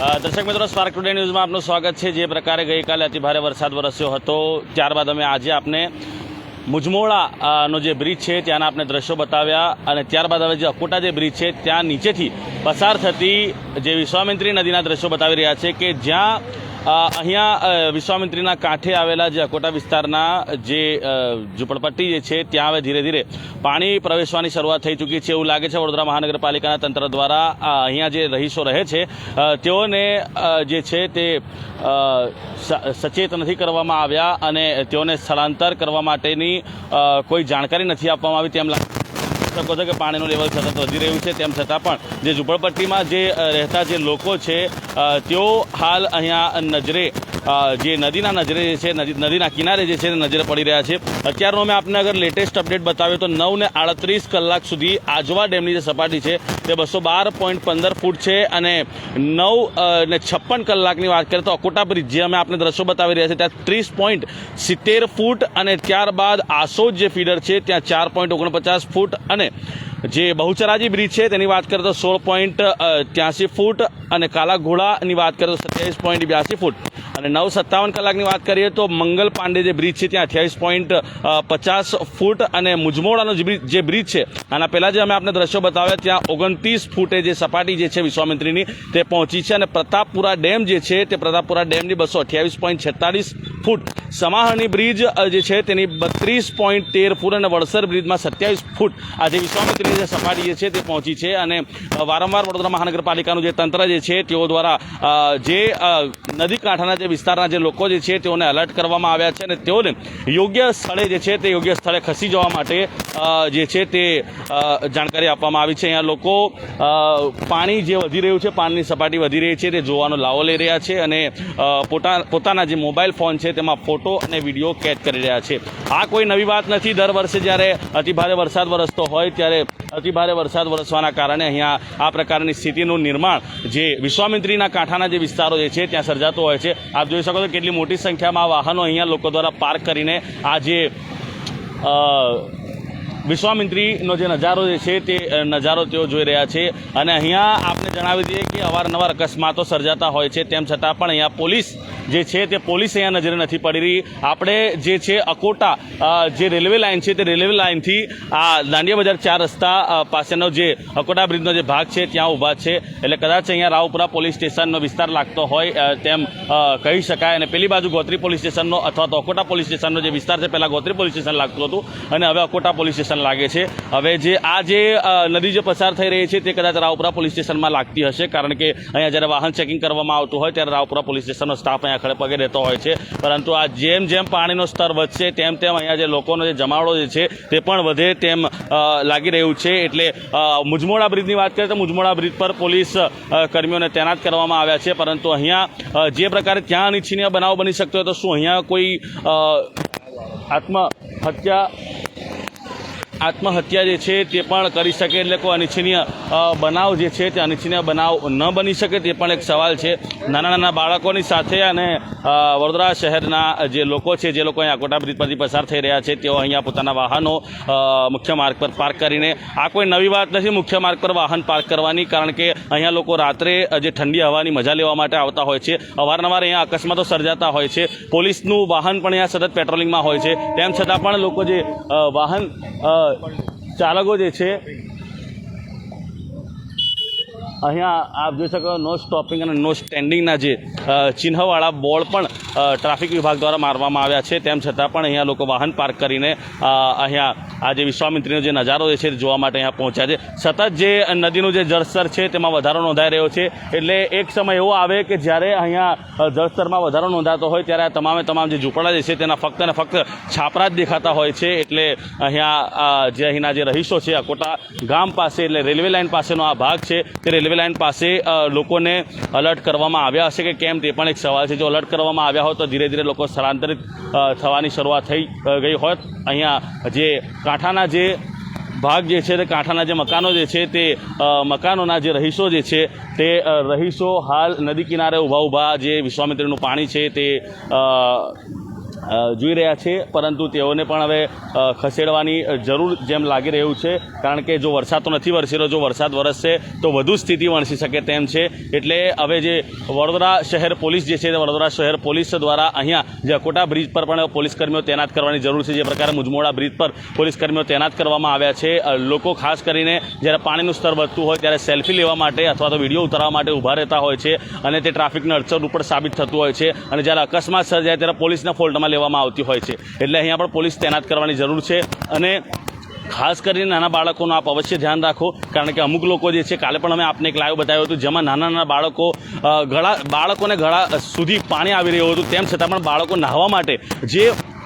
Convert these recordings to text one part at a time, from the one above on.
દર્શક મિત્રો, spark today ન્યૂઝમાં આપનું સ્વાગત છે। જે પ્રકારે ગઈકાલે અતિભારે વરસાદ વરસ્યો હતો, ત્યારબાદ અમે આજે આપને મુજમોડાનો જે બ્રિજ છે ત્યાંના આપણે દ્રશ્યો બતાવ્યા અને ત્યારબાદ હવે જે અકોટા જે બ્રિજ છે ત્યાં નીચેથી પસાર થતી જે વિશ્વામિત્રી નદીના દ્રશ્યો બતાવી રહ્યા છે કે જ્યાં અહીંયા વિશ્વામિત્રીના કાંઠે આવેલા જે અકોટા વિસ્તારના જે ઝૂંપડપટ્ટી જે છે ત્યાં હવે ધીરે ધીરે પાણી પ્રવેશવાની શરૂઆત થઈ ચૂકી છે એવું લાગે છે। વડોદરા મહાનગરપાલિકાના તંત્ર દ્વારા અહીંયા જે રહીશો રહે છે તેઓને જે છે તે સચેત નથી કરવામાં આવ્યા અને તેઓને સ્થળાંતર કરવા માટેની કોઈ જાણકારી નથી આપવામાં આવી। તેમ શકો છો કે પાણીનું લેવલ સતત વધી રહ્યું છે, તેમ છતાં પણ જે ઝૂંપડપટ્ટીમાં જે રહેતા જે લોકો છે તેઓ હાલ અહીંયા નજરે જે નદીના નજરે જે છે નદીના કિનારે જે છે નજરે પડી રહ્યા છે। અત્યારનો મેં આપને અગર લેટેસ્ટ અપડેટ બતાવ્યો તો 9:38 કલાક સુધી આજવા ડેમની જે સપાટી છે તે 212.15 ફૂટ છે અને 9:56 કલાકની વાત કરીએ તો અકોટા બ્રિજ જે અમે આપને દ્રશ્યો બતાવી રહ્યા છે ત્યાં 30.70 ફૂટ અને ત્યારબાદ આસોદ જે ફીડર છે ત્યાં 4.49 ફૂટ અને જે બહુચરાજી બ્રિજ છે તેની વાત કરીએ તો 16.83 ફૂટ અને કાલાઘોડાની વાત કરીએ તો 27.82 ફૂટ અને 9:57 કલાકની વાત કરીએ તો મંગલ પાંડે જે બ્રિજ છે ત્યાં 28.50 ફૂટ અને મુજમોડાનો જે બ્રિજ છે આના પહેલાં જે અમે આપને દ્રશ્યો બતાવ્યા ત્યાં 29 ફૂટે જે સપાટી જે છે વિશ્વામિત્રીની તે પહોંચી છે અને પ્રતાપપુરા ડેમ જે છે તે પ્રતાપપુરા ડેમની 228.46 ફૂટ, સમાહરની બ્રિજ જે છે તેની 32.13 ફૂટ અને વડસર બ્રિજમાં 27 ફૂટ આ જે વિશ્વામિત્રીની જે સપાટી જે છે તે પહોંચી છે। અને વારંવાર વડોદરા મહાનગરપાલિકાનું જે તંત્ર જે છે તેઓ દ્વારા જે નદી કાંઠાના જે વિસ્તારના જે લોકો જે છે તેઓને એલર્ટ કરવામાં આવ્યા છે અને તેઓને યોગ્ય સ્થળે જે છે તે યોગ્ય સ્થળે ખસી જવા માટે જે છે તે જાણકારી આપવામાં આવી છે। અહીંયા લોકો પાણી જે વધી રહ્યું છે, પાણીની સપાટી વધી રહી છે તે જોવાનો લાવો લઈ રહ્યા છે અને પોતાના જે મોબાઈલ ફોન છે તેમાં ફોટો અને વિડીયો કેદ કરી રહ્યા છે। આ કોઈ નવી વાત નથી। દર વર્ષે જ્યારે અતિભારે વરસાદ વરસતો હોય ત્યારે અતિભારે વરસાદ વરસવાના કારણે અહીંયા આ પ્રકારની સ્થિતિનું નિર્માણ જે વિશ્વામિત્રીના કાંઠાના જે વિસ્તારો જે છે ત્યાં સર્જાતો હોય છે। આપ જોઈ શકો છો કેટલી મોટી સંખ્યામાં વાહનો અહીંયા લોકો દ્વારા પાર્ક કરીને આ જે વિશ્વામિત્રીનો જે નજારો જે છે તે નજારો તેઓ જોઈ રહ્યા છે અને અહીંયા આપને જણાવી દઈએ કે અવારનવાર અકસ્માતો સર્જાતા હોય છે, તેમ છતાં પણ અહીંયા પોલીસ જે છે તે પોલીસ અહીંયા નજરે નથી પડી રહી। આપણે જે છે અકોટા જે રેલવે લાઇન છે તે રેલવે લાઇનથી આ દાંડિયા બજાર 4 રસ્તા પાસેનો જે અકોટા બ્રિજનો જે ભાગ છે ત્યાં ઊભા છે, એટલે કદાચ અહીંયા રાવપુરા પોલીસ સ્ટેશનનો વિસ્તાર લાગતો હોય તેમ કહી શકાય અને પેલી બાજુ ગોત્રી પોલીસ સ્ટેશનનો અથવા તો અકોટા પોલીસ સ્ટેશનનો જે વિસ્તાર છે પહેલાં ગોત્રી પોલીસ સ્ટેશન લાગતું હતું અને હવે અકોટા પોલીસ સ્ટેશન લાગે છે। હવે જે આ જે નદી જે પસાર થઈ રહી છે તે કદાચ રાવપુરા પોલીસ સ્ટેશનમાં લાગતી હશે, કારણ કે અહીંયા જ્યારે વાહન ચેકિંગ કરવામાં આવતું હોય ત્યારે રાવપુરા પોલીસ સ્ટેશનનો સ્ટાફ અહીંયા ખડે પગે રહેતો હોય છે, પરંતુ આ જેમ જેમ પાણીનો સ્તર વધશે તેમ તેમ અહીંયા જે લોકોનો જે જમાવડો જે છે તે પણ વધે તેમ લાગી રહ્યું છે। એટલે મુજમોડા બ્રિજની વાત કરીએ તો મુજમોડા બ્રિજ પર પોલીસ કર્મીઓને તૈનાત કરવામાં આવ્યા છે, પરંતુ અહીંયા જે પ્રકારે ત્યાં અનિચ્છનીય બનાવ બની શકતો હોય તો શું અહીંયા કોઈ આત્મહત્યા જે છે તે પણ કરી શકે, એટલે કોઈ અનિચ્છનીય બનાવ જે છે તે અનિચ્છનીય બનાવ ન બની શકે તે પણ એક સવાલ છે। નાના નાના બાળકોની સાથે અને વડોદરા શહેરના જે લોકો છે, જે લોકો અહીંયા અકોટા બ્રિજ પરથી પસાર થઈ રહ્યા છે, તેઓ અહીંયા પોતાના વાહનો મુખ્ય માર્ગ પર પાર્ક કરીને, આ કોઈ નવી વાત નથી મુખ્ય માર્ગ પર વાહન પાર્ક કરવાની, કારણ કે અહીંયા લોકો રાત્રે જે ઠંડી હવાની મજા લેવા માટે આવતા હોય છે। અવારનવાર અહીંયા અકસ્માતો સર્જાતા હોય છે, પોલીસનું વાહન પણ અહીંયા સતત પેટ્રોલિંગમાં હોય છે, તેમ છતાં પણ લોકો જે વાહન ચાલકો જે છે અહીંયા આપ જોઈ શકો નો સ્ટોપિંગ અને નો સ્ટેન્ડિંગના જે ચિહ્નવાળા બોર્ડ પણ ટ્રાફિક વિભાગ દ્વારા મારવામાં આવ્યા છે, તેમ છતાં પણ અહીંયા લોકો વાહન પાર્ક કરીને અહીંયા આ જે વિશ્વામિત્રીનો જે નજારો જે છે જોવા માટે અહીંયા પહોંચ્યા છે। સતત જે નદીનું જે જળસ્તર છે તેમાં વધારો નોંધાઈ રહ્યો છે, એટલે એક સમય એવો આવે કે જ્યારે અહીંયા જળસ્તરમાં વધારો નોંધાતો હોય ત્યારે આ તમામ જે ઝૂંપડા જે છે તેના ફક્ત અને ફક્ત છાપરા જ દેખાતા હોય છે। એટલે અહીંયા જે અહીંના જે રહીશો છે અકોટા ગામ પાસે એટલે રેલવે લાઇન પાસેનો આ ભાગ છે તે રેલવે લાઇન પાસે લોકોને અલર્ટ કરવામાં આવ્યા હશે કે કેમ તે પણ એક સવાલ છે। જો અલર્ટ કરવામાં આવ્યા હોય તો ધીરે ધીરે લોકો સ્થળાંતરિત થવાની શરૂઆત થઈ ગઈ હોત। અહીંયા જે કાંઠાના જે ભાગ જે છે તે કાંઠાના જે મકાનો જે છે તે મકાનોના જે રહીશો જે છે તે રહીશો હાલ નદી કિનારે ઊભા જે વિશ્વામિત્રીનું પાણી છે તે જોઈ રહ્યા છે, પરંતુ તેઓને પણ હવે ખસેડવાની જરૂર જેમ લાગી રહ્યું છે, કારણ કે જો વરસાદ તો નથી વરસી રહ્યો, જો વરસાદ વરસશે તો વધુ સ્થિતિ વણસી શકે તેમ છે. એટલે હવે જે વડોદરા શહેર પોલીસ જે છે, વડોદરા શહેર પોલીસ દ્વારા અહીંયા જે અકોટા બ્રિજ પર પણ પોલીસ કર્મીઓ તૈનાત કરવાની જરૂર છે. જે પ્રકારે મુજમોડા બ્રિજ પર પોલીસ કર્મીઓ તૈનાત કરવામાં આવ્યા છે. લોકો ખાસ કરીને જ્યારે પાણીનું સ્તર વધતું હોય ત્યારે સેલ્ફી લેવા માટે અથવા તો વિડીયો ઉતારવા માટે ઊભા રહેતા હોય છે, અને તે ટ્રાફિકને અડચણ ઉપર સાબિત થતું હોય છે. અને જ્યારે અકસ્માત સર્જાય ત્યારે પોલીસના ફોલ્ટમાં લેવામાં આવતી હોય છે. એટલે અહીંયા પણ પોલીસ તૈનાત કરવાની જરૂર છે. અને ખાસ કરીને નાના બાળકોનું આપ અવશ્ય ધ્યાન રાખો, કારણ કે અમુક લોકો જે છે, કાલે પણ અમે આપને એક લાઈવ બતાવ્યું હતું જેમાં નાના બાળકો બાળકોને ગળા સુધી પાણી આવી રહ્યું હતું, તેમ છતાં પણ બાળકો નહાવા માટે જે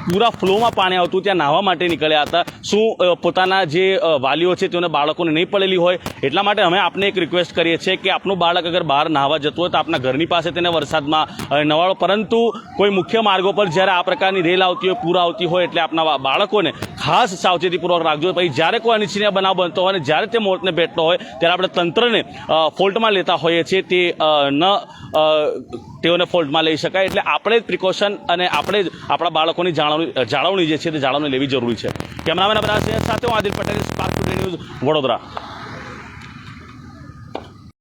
પૂરા ફ્લોમાં પાણી આવતું ત્યાં નાહવા માટે નીકળ્યા હતા. શું પોતાના જે વાલીઓ છે તેઓને બાળકોને નહીં પડેલી હોય? એટલા માટે અમે આપને એક રિક્વેસ્ટ કરીએ છીએ કે આપનું બાળક અગર બહાર નાહવા જતું હોય તો આપના ઘરની પાસે તેને વરસાદમાં નવાળો, પરંતુ કોઈ મુખ્ય માર્ગો પર જ્યારે આ પ્રકારની રેલ આવતી હોય, પૂર આવતી હોય, એટલે આપના બાળકોને ખાસ સાવચેતીપૂર્વક રાખજો. પછી જ્યારે કોઈ અનિચ્છનીય બનાવ બનતો હોય અને જ્યારે તે મોતને ભેટતો હોય ત્યારે આપણે તંત્રને ફોલ્ટમાં લેતા હોઈએ છીએ, તે તેઓને ફોલ્ટમાં લઈ શકાય. એટલે આપણે જ પ્રિકોશન અને આપણે જ આપણા બાળકોની જાળવણી જે છે તે જાળવણી લેવી જરૂરી છે. કેમેરામેન અબરાજ સાથે હું Adil Patel, spark today news, Vadodara.